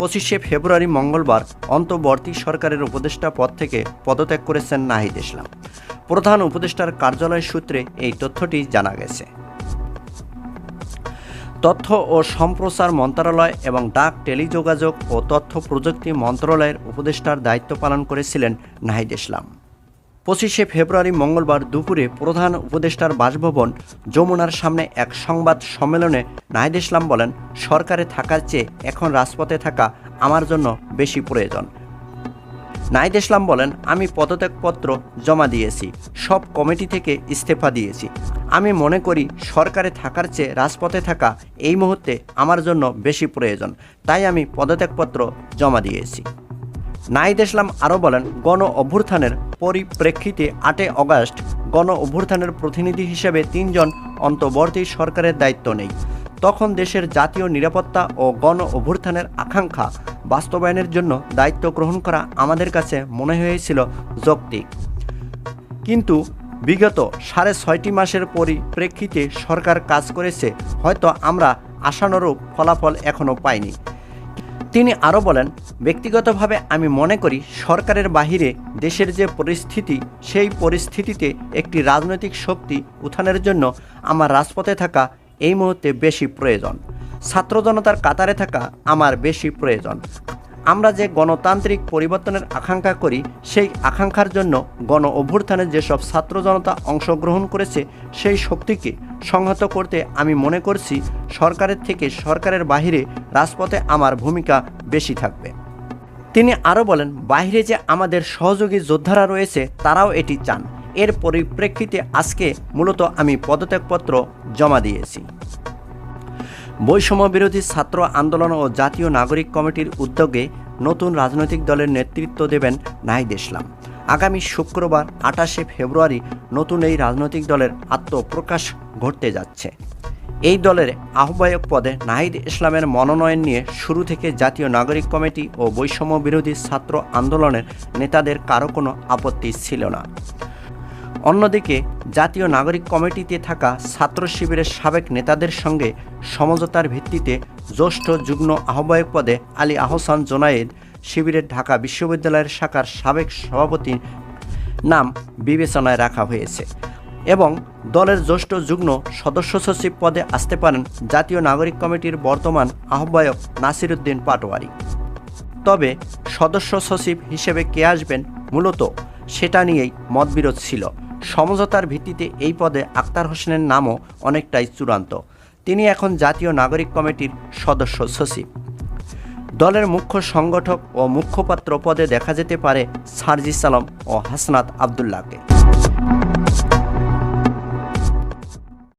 25শে ফেব্রুয়ারি মঙ্গলবার অন্তর্বর্তী সরকারের উপদেষ্টা পদ থেকে পদত্যাগ করেছেন নাহিদ ইসলাম। প্রধান উপদেষ্টার কার্যালয় সূত্রে এই তথ্যটি জানা গেছে। তথ্য ও সম্প্রচার মন্ত্রণালয় এবং ডাক, টেলিযোগাযোগ ও তথ্য প্রযুক্তি মন্ত্রণালয়ের উপদেষ্টার দায়িত্ব পালন করেছিলেন নাহিদ ইসলাম। 25শে ফেব্রুয়ারি মঙ্গলবার দুপুরে প্রধান উপদেষ্টার বাসভবন যমুনার সামনে এক সংবাদ সম্মেলনে নাহিদ ইসলাম বলেন, সরকারে থাকার চেয়ে এখন রাজপথে থাকা আমার জন্য বেশি প্রয়োজন। নাহিদ ইসলাম বলেন, আমি পদত্যাগপত্র জমা দিয়েছি, সব কমিটি থেকে ইস্তফা দিয়েছি। আমি মনে করি সরকারে থাকার চেয়ে রাজপথে থাকা এই মুহূর্তে আমার জন্য বেশি প্রয়োজন, তাই আমি পদত্যাগপত্র জমা দিয়েছি। নাহিদ ইসলাম আরও বলেন, গণ অভ্যুত্থানের পরিপ্রেক্ষিতে 8 অগাস্ট গণ অভ্যুত্থানের প্রতিনিধি হিসেবে 3 জন অন্তর্বর্তী সরকারের দায়িত্ব নেই। তখন দেশের জাতীয় নিরাপত্তা ও গণ অভ্যুত্থানের আকাঙ্ক্ষা বাস্তবায়নের জন্য দায়িত্ব গ্রহণ করা আমাদের কাছে মনে হয়েছিল যৌক্তিক। কিন্তু বিগত 6.5 মাসের পরিপ্রেক্ষিতে সরকার কাজ করেছে, হয়তো আমরা আশানুরূপ ফলাফল এখনও পাইনি। তিনি আরও বলেন, ব্যক্তিগতভাবে আমি মনে করি সরকারের বাহিরে দেশের যে পরিস্থিতি, সেই পরিস্থিতিতে একটি রাজনৈতিক শক্তি উত্থানের জন্য আমার রাজপথে থাকা এই মুহূর্তে বেশি প্রয়োজন। ছাত্র জনতার কাতারে থাকা আমার বেশি প্রয়োজন। আমরা যে গণতান্ত্রিক পরিবর্তনের আকাঙ্ক্ষা করি, সেই আকাঙ্ক্ষার জন্য গণ অভ্যুত্থানে যেসব ছাত্র জনতা অংশগ্রহণ করেছে, সেই শক্তিকে সংহত করতে আমি মনে করছি সরকারের থেকে সরকারের বাহিরে রাজপথে আমার ভূমিকা বেশি থাকবে। তিনি আরও বলেন, বাইরে যে আমাদের সহযোগী যোদ্ধারা রয়েছে তারাও এটি চান। এর পরিপ্রেক্ষিতে আজকে মূলত আমি পদত্যাগপত্র জমা দিয়েছি। বৈষম্য বিরোধী ছাত্র আন্দোলন ও জাতীয় নাগরিক কমিটির উদ্যোগে নতুন রাজনৈতিক দলের নেতৃত্ব দেবেন নাহিদ ইসলাম। আগামী শুক্রবার 28শে ফেব্রুয়ারি নতুন এই রাজনৈতিক দলের আত্মপ্রকাশ ঘটতে যাচ্ছে। এই দলের আহ্বায়ক পদে নাহিদ ইসলামের মনোনয়ন নিয়ে শুরু থেকে জাতীয় নাগরিক কমিটি ও বৈষম্য বিরোধী ছাত্র আন্দোলনের নেতাদের কারো কোনো আপত্তি ছিল না। অন্যদিকে জাতীয় নাগরিক কমিটিতে থাকা ছাত্র শিবিরের সাবেক নেতাদের সঙ্গে সমঝোতার ভিত্তিতে জ্যেষ্ঠ যুগ্ম আহ্বায়ক পদে আলী আহসান জোনায়েদ, শিবিরের ঢাকা বিশ্ববিদ্যালয়ের শাখার সাবেক সভাপতির নাম বিবেচনায় রাখা হয়েছে এবং দলের জ্যেষ্ঠ যুগ্ম সদস্য সচিব পদে আসতে পারেন জাতীয় নাগরিক কমিটির বর্তমান আহ্বায়ক নাসির উদ্দিন পাটোয়ারি। তবে সদস্য সচিব হিসেবে কে আসবেন মূলত সেটা নিয়েই মতবিরোধ ছিল। সমঝোতার ভিত্তিতে এই পদে আক্তার হোসেনের নামও অনেকটাই চূড়ান্ত। তিনি এখন জাতীয় নাগরিক কমিটির সদস্য সচিব। দলের মুখ্য সংগঠক ও মুখপাত্র পদে দেখা যেতে পারে সার্জিস আলম ও হাসনাত আবদুল্লাহকে।